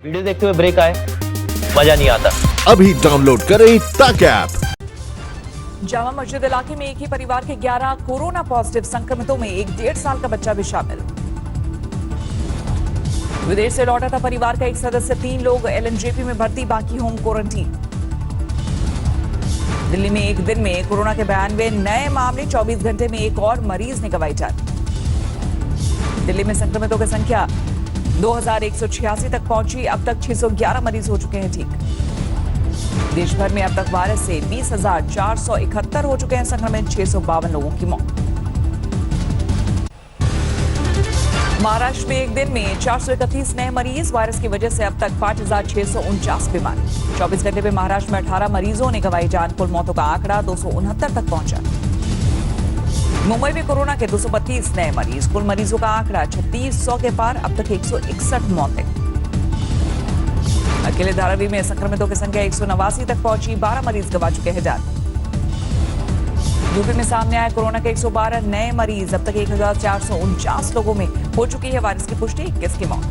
Video देखते हुए break आए, मजा नहीं आता। अभी डाउनलोड करें तक ऐप। जामा मस्जिद इलाके में एक ही परिवार के 11 कोरोना पॉजिटिव संक्रमितों में एक 1.5 साल का बच्चा भी शामिल। विदेश से लौटा था परिवार का एक सदस्य, 3 लोग एलएनजेपी में भर्ती, बाकी होम क्वारंटीन। दिल्ली में एक दिन में कोरोना के 92 नए मामले, 24 घंटे में एक और मरीज ने गंवाई जान। दिल्ली में संक्रमितों की संख्या 2186 तक पहुंची, अब तक 611 मरीज हो चुके हैं ठीक। देश भर में अब तक वायरस से 20,471 हो चुके हैं संक्रमित, 652 लोगों की मौत। महाराष्ट्र में एक दिन में 431 नए मरीज, वायरस की वजह से अब तक 5,649 बीमार। 24 घंटे में महाराष्ट्र में 18 मरीजों ने गंवाई जान, कुल मौतों का आंकड़ा 269 तक पहुंचा। मुंबई में कोरोना के 232 नए मरीज, कुल मरीजों का आंकड़ा 3600 के पार, अब तक 161 मौतें। अकेले धारावी में संक्रमितों की संख्या 189 तक पहुंची, 12 मरीज गंवा चुके हैं जान। यूपी में सामने आए कोरोना के 112 नए मरीज, अब तक 1449 लोगों में हो चुकी है वायरस की पुष्टि, 21 की मौत।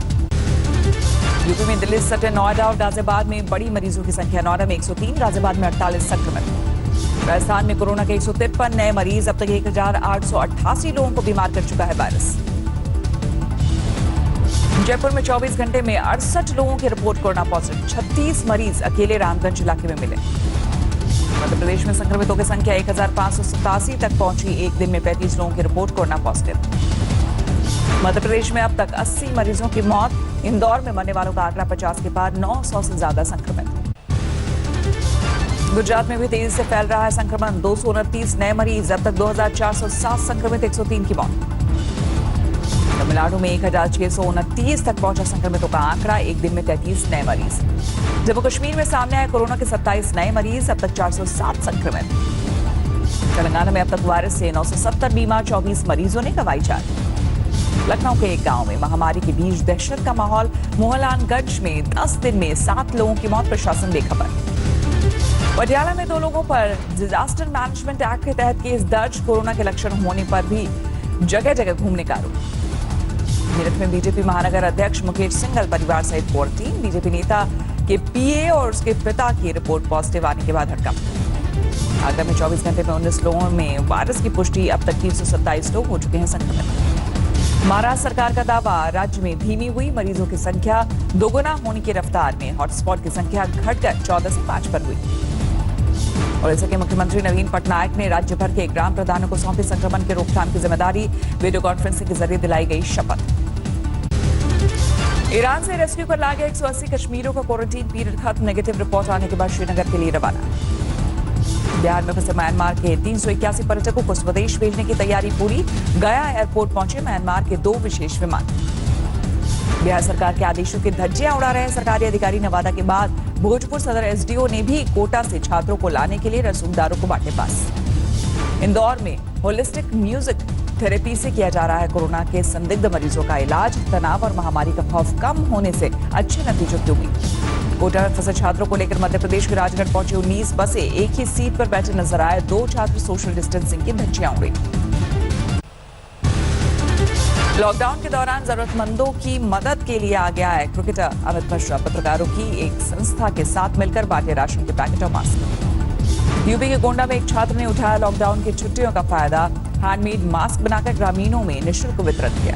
यूपी में दिल्ली, सटन, नोएडा और गाजियाबाद में बड़ी मरीजों की संख्या, नोएडा में 103, गाजियाबाद में 48 संक्रमित। राजस्थान में कोरोना के 153 नए मरीज, अब तक 1888 लोगों को बीमार कर चुका है वायरस। जयपुर में 24 घंटे में 68 लोगों की रिपोर्ट कोरोना पॉजिटिव, 36 मरीज अकेले रामगंज इलाके में मिले। मध्य प्रदेश में संक्रमितों की संख्या 1587 तक पहुंची, एक दिन में 35 लोगों की report corona positive. Madhya Pradesh में अब तक 80 मरीजों की मौत, इंदौर में मरने वालों का आंकड़ा 50 के पार, 900 से ज्यादा संक्रमित। गुजरात में भी तेजी से फैल रहा है संक्रमण, 229 नए मरीज, अब तक 2407 संक्रमित, 103 की मौत। तमिलनाडु में 1629 तक पहुंचा संक्रमितों का आंकड़ा, एक दिन में 33 नए मरीज। जम्मू कश्मीर में सामने आए कोरोना के 27 नए मरीज, अब तक 407 संक्रमित। तेलंगाना में अब तक वायरस से 970 बीमार, 24 मरीजों ने गंवाई जान। लखनऊ के एक गांव में महामारी के बीच दहशत का माहौल, मोहनलालगंज में 10 दिन में 7 लोगों की मौत, प्रशासन बेखबर। पटियाला में 2 लोगों पर डिजास्टर मैनेजमेंट एक्ट के तहत केस दर्ज, कोरोना के लक्षण होने पर भी जगह जगह घूमने का आरोप। मेरठ में बीजेपी महानगर अध्यक्ष मुकेश सिंघल परिवार सहित क्वारंटीन, बीजेपी नेता के पीए और उसके पिता की रिपोर्ट पॉजिटिव आने के बाद हड़कंप। आगरा में 24 घंटे में 19 लोगों में वायरस की पुष्टि, अब तक 327 लोग हो चुके हैं संक्रमित। महाराष्ट्र सरकार का दावा, राज्य में धीमी हुई मरीजों की संख्या दोगुना होने की रफ्तार में, हॉटस्पॉट की संख्या घटकर 14 से 5 पर हुई। ओडिशा के मुख्यमंत्री नवीन पटनायक ने राज्य भर के ग्राम प्रधानों को सौंपी संक्रमण के रोकथाम की जिम्मेदारी, वीडियो कॉन्फ्रेंसिंग के जरिए दिलाई गई शपथ। ईरान से रेस्क्यू कर लाया गया 180 कश्मीरियों का क्वारंटीन पीरियड खत्म, नेगेटिव रिपोर्ट आने के बाद श्रीनगर के लिए रवाना। बिहार में फंसे म्यांमार के 381 पर्यटकों को स्वदेश भेजने की तैयारी पूरी, गया एयरपोर्ट पहुंचे म्यांमार के 2 विशेष विमान। बिहार सरकार के आदेशों की धज्जियां उड़ा रहे हैं सरकारी अधिकारी, नवादा के बाद भोजपुर सदर एसडीओ ने भी कोटा से छात्रों को लाने के लिए रसूखदारों को बांटे पास। इंदौर में होलिस्टिक म्यूजिक थेरेपी से किया जा रहा है कोरोना के संदिग्ध मरीजों का इलाज, तनाव और महामारी का खौफ कम होने से अच्छे नतीजों की उम्मीद। कोटा में फंसे छात्रों को लेकर मध्य प्रदेश के राजगढ़ पहुंची 19 बसें, एक ही सीट पर बैठे नजर आए 2 छात्र, सोशल डिस्टेंसिंग की धज्जियां उड़ी। लॉकडाउन के दौरान जरूरतमंदों की मदद के लिए आ गया है क्रिकेटर अमित मिश्रा, पत्रकारों की एक संस्था के साथ मिलकर बांटे राशन के पैकेट और मास्क। यूपी के गोंडा में एक छात्र ने उठाया लॉकडाउन की छुट्टियों का फायदा, हैंडमेड मास्क बनाकर ग्रामीणों में निःशुल्क वितरण किया।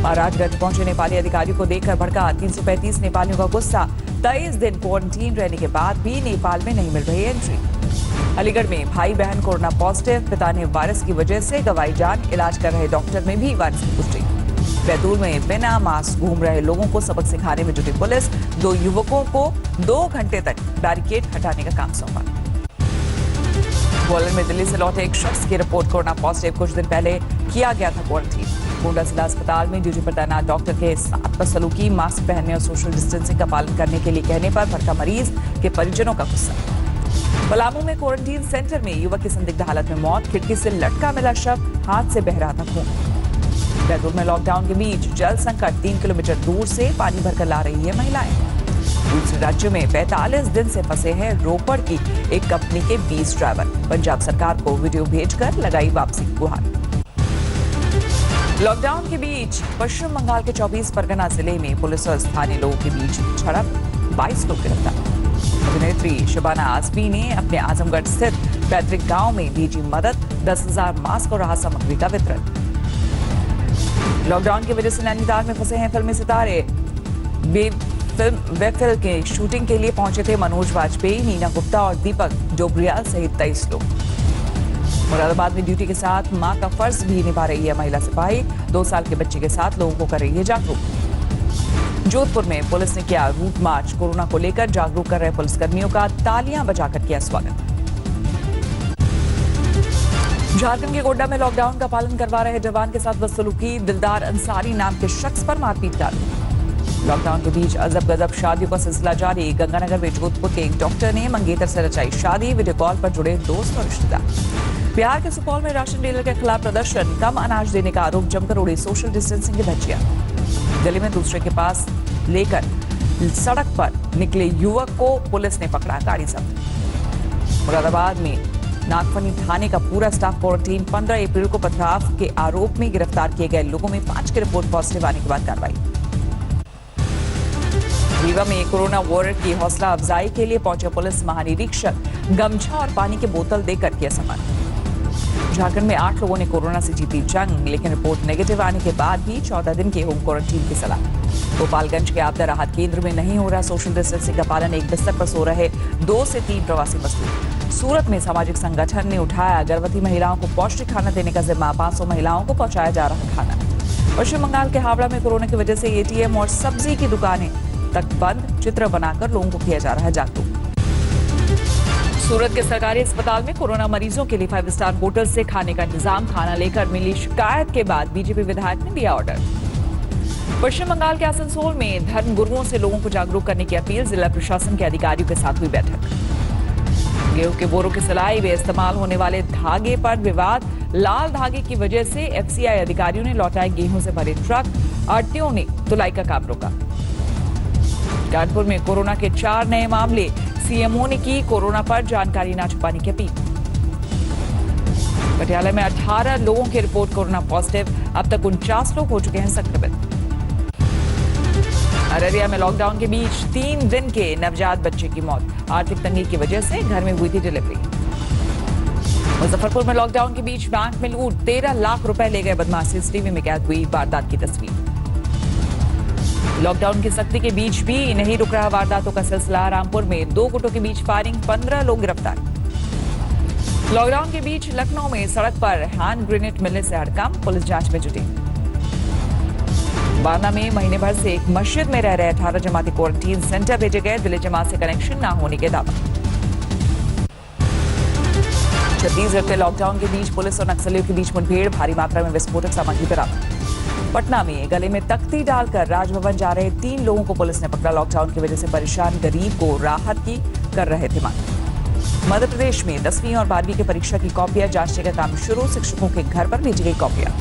महाराजगंज पहुंचे नेपाली अधिकारियों को देखकर भड़का 335 नेपालियों का गुस्सा, 23 दिन क्वारंटीन रहने के बाद भी नेपाल में नहीं मिल रही एंट्री। अलीगढ़ में भाई बहन कोरोना पॉजिटिव, पिता ने वायरस की वजह से गंवाई जान, इलाज कर रहे डॉक्टर में भी वायरस की पुष्टि। बैतूल में बिना मास्क घूम रहे लोगों को सबक सिखाने में जुटी पुलिस, 2 युवकों को 2 घंटे तक बैरिकेड हटाने का काम सौंपा। ग्वालियर में दिल्ली से लौटे एक शख्स की रिपोर्ट कोरोना पॉजिटिव, कुछ दिन पहले किया गया था क्वारंटीन। गोंडा जिला अस्पताल में ड्यूटी पर तैनात डॉक्टर के साथ बदसलूकी, मास्क पहनने और सोशल डिस्टेंसिंग का पालन करने के लिए कहने पर भड़का मरीज के परिजनों का गुस्सा। पलामू में क्वारंटीन सेंटर में युवक की संदिग्ध हालत में मौत, खिड़की से लटका मिला शव, हाथ से बह रहा था खून। बैतूल में लॉकडाउन के बीच जल संकट, 3 किलोमीटर दूर से पानी भरकर ला रही है महिलाएं। दूसरे राज्यों में 45 दिन से फंसे हैं रोपड़ की एक कंपनी के 20 ड्राइवर, पंजाब सरकार को वीडियो भेजकर लगाई वापसी की गुहार। लॉकडाउन के बीच पश्चिम बंगाल के 24 परगना जिले में पुलिस और स्थानीय लोगों के बीच झड़प, 22 लोग गिरफ्तार। अभिनेत्री शबाना आजमी ने अपने आजमगढ़ स्थित पैतृक गांव में भेजी मदद, 10,000 मास्क और राहत सामग्री का वितरण। लॉकडाउन की वजह से नैनीताल में फंसे हैं फिल्मी सितारे। वेब फिल्म के शूटिंग के लिए पहुंचे थे मनोज वाजपेयी, नीना गुप्ता और दीपक डोबरियाल सहित 23 लोग। मुरादाबाद में ड्यूटी के साथ मां का फर्ज भी निभा रही है महिला सिपाही, 2 साल के बच्चे के साथ लोगों को कर रही है जागरूक। जोधपुर में पुलिस ने किया रूट मार्च, कोरोना को लेकर जागरूक कर रहे पुलिसकर्मियों का तालियां बजाकर किया स्वागत। झारखंड के गोड्डा में लॉकडाउन का पालन करवा रहे जवान के साथ बदसलूकी, दिलदार अंसारी नाम के शख्स पर मारपीट कर। लॉकडाउन के बीच अजब गजब शादियों का सिलसिला जारी। गंगानगर में जोधपुर के एक डॉक्टर ने मंगेतर से रचाई शादी, वीडियो कॉल पर जुड़े दोस्त और रिश्तेदार। बिहार के सुपौल में राशन डीलर के खिलाफ प्रदर्शन, कम अनाज देने का आरोप, जमकर उड़ी सोशल डिस्टेंसिंग की धज्जियां। दिल्ली में दूसरे के पास लेकर सड़क पर निकले युवक को पुलिस ने पकड़ा, गाड़ी जब्त। मुरादाबाद में नागफनी थाने का पूरा स्टाफ क्वारंटीन, 15 अप्रैल को पथराव के आरोप में गिरफ्तार किए गए लोगों में 5 की रिपोर्ट पॉजिटिव आने के बाद कार्रवाई। रीवा में कोरोना वॉरियर की हौसला अफजाई के लिए पहुंचे पुलिस महानिरीक्षक, गमछा और पानी की बोतल देकर किया सम्मान। झारखंड में 8 लोगों ने कोरोना से जीती जंग, लेकिन रिपोर्ट नेगेटिव आने के बाद भी 14 दिन के होम क्वारंटीन की सलाह। गोपालगंज के आपदा राहत केंद्र में नहीं हो रहा सोशल डिस्टेंसिंग का पालन, एक बिस्तर पर सो रहे 2 से 3 प्रवासी मजदूर। सूरत में सामाजिक संगठन ने उठाया गर्भवती महिलाओं को पौष्टिक खाना देने का जिम्मा, 500 महिलाओं को पहुंचाया जा रहा खाना। पश्चिम बंगाल के हावड़ा में कोरोना की वजह से एटीएम और सब्जी की दुकानें तक बंद, चित्र बनाकर लोगों को किया जा रहा है जागरूक। सूरत के सरकारी अस्पताल में कोरोना मरीजों के लिए 5 स्टार होटल से खाने का इंतजाम, खाना लेकर मिली शिकायत के बाद बीजेपी विधायक ने दिया ऑर्डर। पश्चिम बंगाल के आसनसोल में धर्म गुरुओं से लोगों को जागरूक करने की अपील, जिला प्रशासन के अधिकारियों के साथ हुई बैठक। गेहूं के बोरों की सिलाई में इस्तेमाल होने वाले धागे पर विवाद, लाल धागे की वजह से एफसीआई अधिकारियों ने लौटाए गेहूं से भरे ट्रक, आढ़तियों ने तुलाई का काम रोका। कानपुर में कोरोना के 4 नए मामले, सीएमओ ने की कोरोना पर जानकारी न छुपाने की अपील। पटियाला में 18 लोगों की रिपोर्ट कोरोना पॉजिटिव, अब तक 49 लोग हो चुके हैं संक्रमित। अररिया में लॉकडाउन के बीच 3 दिन के नवजात बच्चे की मौत, आर्थिक तंगी की वजह से घर में हुई थी डिलीवरी। मुजफ्फरपुर में लॉकडाउन के बीच बैंक में लूट, 13 लाख रुपए ले गए बदमाश, सीसीटीवी में कैद हुई वारदात की तस्वीर। लॉकडाउन की सख्ती के बीच भी नहीं रुक रहा वारदातों का सिलसिला, रामपुर में 2 गुटों के बीच फायरिंग, 15 लोग गिरफ्तार। लॉकडाउन के बीच लखनऊ में सड़क पर हैंड ग्रेनेड मिलने से हड़कंप, पुलिस जांच में जुटी। बांदा में महीने भर से एक मस्जिद में रह रहे 18 जमाती क्वारंटीन सेंटर भेजे गए, दिल्ली जमात से कनेक्शन न होने के दावा। छत्तीसगढ़ के लॉकडाउन के बीच पुलिस और नक्सलियों के बीच मुठभेड़, भारी मात्रा में विस्फोटक सामग्री बरामद। पटना में गले में तख्ती डालकर राजभवन जा रहे 3 लोगों को पुलिस ने पकड़ा, लॉकडाउन की वजह से परेशान गरीब को राहत की कर रहे थे मांग। मध्य प्रदेश में 10वीं और 12वीं की परीक्षा की कॉपियां जांचने का काम शुरू, शिक्षकों के घर पर भेजी गई कॉपियां।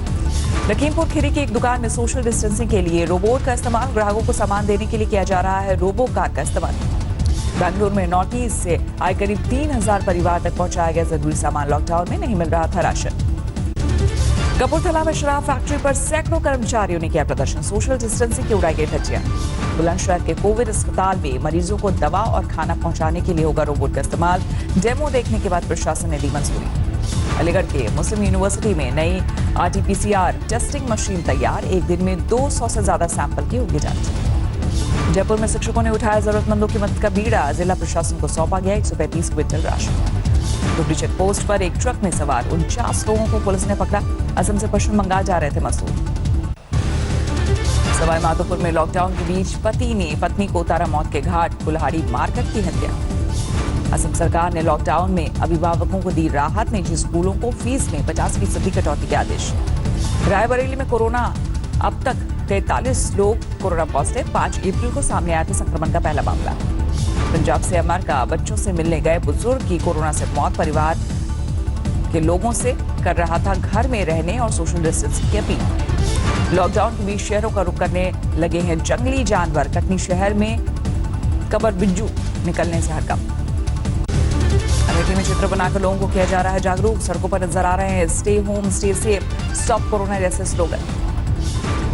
लखीमपुर खीरी की एक दुकान में सोशल डिस्टेंसिंग के लिए रोबोट का इस्तेमाल, ग्राहकों को सामान देने के लिए किया जा रहा है रोबो कार का इस्तेमाल। बेंगलुरु में नॉर्थ ईस्ट से आए करीब 3000 परिवार तक पहुंचाया गया जरूरी सामान, लॉकडाउन में नहीं मिल रहा था राशन। कपूरथला में शराब फैक्ट्री पर सैकड़ों कर्मचारियों ने किया प्रदर्शन, सोशल डिस्टेंसिंग की उड़ाई गई धज्जियां। बुलंदशहर के कोविड अस्पताल में मरीजों को दवा और खाना पहुंचाने के लिए होगा रोबोट का इस्तेमाल, डेमो देखने के बाद प्रशासन ने दी मंजूरी। अलीगढ़ के मुस्लिम यूनिवर्सिटी में नई आरटीपीसीआर टेस्टिंग मशीन तैयार, एक दिन में 200 से ज्यादा सैंपल की होगी जांच। जयपुर में शिक्षकों ने उठाया जरूरतमंदों की मदद का बीड़ा, जिला प्रशासन को सौंपा गया 135 क्विंटल राशन। डुगरी चेक पोस्ट पर एक ट्रक में सवार 49 लोगों को पुलिस ने पकड़ा, असम से पश्चिम बंगाल जा रहे थे मजदूर। सवाई माधोपुर में लॉकडाउन के बीच पति ने पत्नी को उतारा मौत के घाट, कुल्हाड़ी मारकर की हत्या। असम सरकार ने लॉकडाउन में अभिभावकों को दी राहत, निजी स्कूलों को फीस में 50% कटौती के आदेश। रायबरेली में कोरोना, अब तक 43 लोग कोरोना पॉजिटिव, 5 अप्रैल को सामने आया था संक्रमण का पहला मामला। पंजाब से अमेरिका बच्चों से मिलने गए बुजुर्ग की कोरोना से मौत, परिवार के लोगों से कर रहा था घर में रहने और सोशल डिस्टेंसिंग की अपील। लॉकडाउन के बीच शहरों का रुख करने लगे हैं जंगली जानवर, कटनी शहर में कबर बिज्जू निकलने से हड़कंप। अमेठी में चित्र बनाकर लोगों को किया जा रहा है जागरूक, सड़कों पर नजर आ रहे हैं stay home stay safe stop corona जैसे स्लोगन।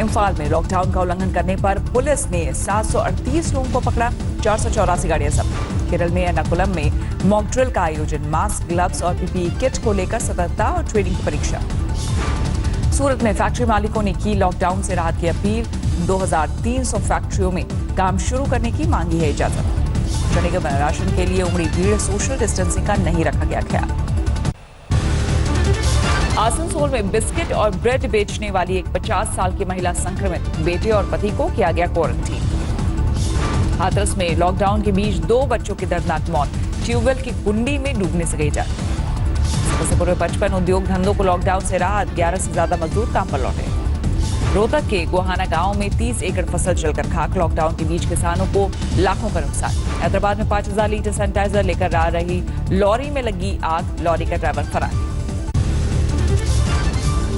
इम्फाल में लॉकडाउन का उल्लंघन करने पर पुलिस ने 738 लोगों को पकड़ा, 484 गाड़ियां जब्त। केरल में एर्नाकुलम में मॉक ड्रिल का आयोजन, मास्क, ग्लव्स और पीपीई किट को लेकर सतर्कता और ट्रेनिंग की परीक्षा। सूरत में फैक्ट्री मालिकों ने की लॉकडाउन से राहत की अपील, 2300 फैक्ट्रियों में काम शुरू करने की मांगी है इजाजत। चने में राशन के लिए उमड़ी भीड़, सोशल डिस्टेंसिंग का नहीं रखा गया ख्याल। आसनसोल में बिस्किट और ब्रेड बेचने वाली एक 50 साल की महिला संक्रमित, बेटे और पति को किया गया क्वारंटीन। हाथरस में लॉकडाउन के बीच 2 बच्चों की दर्दनाक मौत, ट्यूबवेल की कुंडी में डूबने से गई जान। सबसे में 55 उद्योग धंधों को लॉकडाउन से राहत, 11 से ज्यादा मजदूर काम पर लौटे। रोहतक के गोहाना गांव में 30 एकड़ फसल जलकर खाक, लॉकडाउन के बीच किसानों को लाखों का नुकसान। हैदराबाद में 5000 लीटर सैनिटाइजर लेकर आ रही लॉरी में लगी आग, लॉरी का ड्राइवर फरार।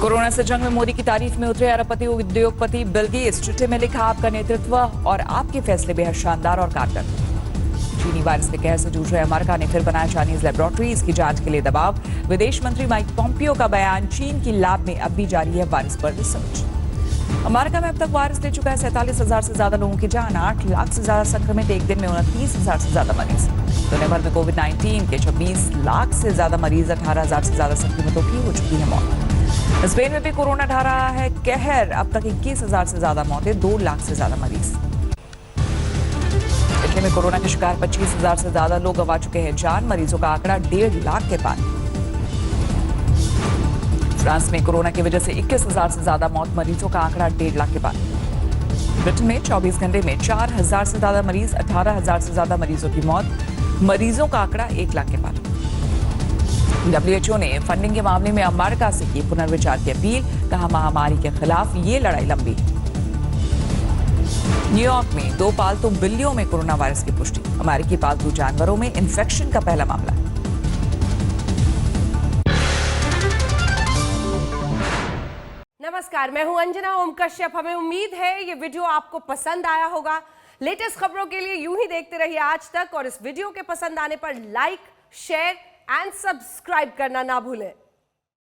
कोरोना से जंग में मोदी की तारीफ में उतरे अरबपति उद्योगपति बिल गेट्स, चिट्ठी में लिखा, आपका नेतृत्व और आपके फैसले बेहद शानदार और कारगर। चीनी वायरस के कहर से जूझ रहे अमेरिका ने फिर बनाया चाइनीज लेबोरेटरीज की जांच के लिए दबाव। विदेश मंत्री माइक पॉम्पियो का बयान, चीन की लैब में अब भी जारी है वायरस पर रिसर्च। अमेरिका में अब तक वायरस ले चुका है 47,000 से ज्यादा लोगों की जान, 8 लाख से ज्यादा संक्रमित, एक दिन में 29,000 से ज्यादा मरीज। दुनिया भर में कोविड-19 के 26 लाख से ज्यादा मरीज, 18,000 से ज्यादा संक्रमितों की हो चुकी है मौत। स्पेन में भी कोरोना ढा रहा है कहर, अब तक 21,000 से ज्यादा मौतें, 2 लाख से ज्यादा मरीज। इटली में कोरोना के शिकार 25,000 से ज्यादा लोग गंवा चुके हैं जान, मरीजों का आंकड़ा 1.5 लाख के पार। फ्रांस में कोरोना की वजह से 21,000 से ज्यादा मौत, मरीजों का आंकड़ा 1.5 लाख के पार। ब्रिटेन में 24 घंटे में 4,000 से ज्यादा मरीज, 18,000 से ज्यादा मरीजों की मौत, मरीजों का आंकड़ा 1 लाख के पार। WHO ने फंडिंग के मामले में अमेरिका से की पुनर्विचार की अपील, कहा महामारी के खिलाफ ये लड़ाई लंबी। न्यूयॉर्क में 2 पालतू बिल्लियों में कोरोना वायरस की पुष्टि, अमेरिकी पालतू जानवरों में इन्फेक्शन का पहला मामला। नमस्कार, मैं हूं अंजना ओम कश्यप। हमें उम्मीद है ये वीडियो आपको पसंद आया होगा। लेटेस्ट खबरों के लिए यूं ही देखते रहिए आज तक, और इस वीडियो के पसंद आने पर लाइक, शेयर एंड सब्सक्राइब करना ना भूलें।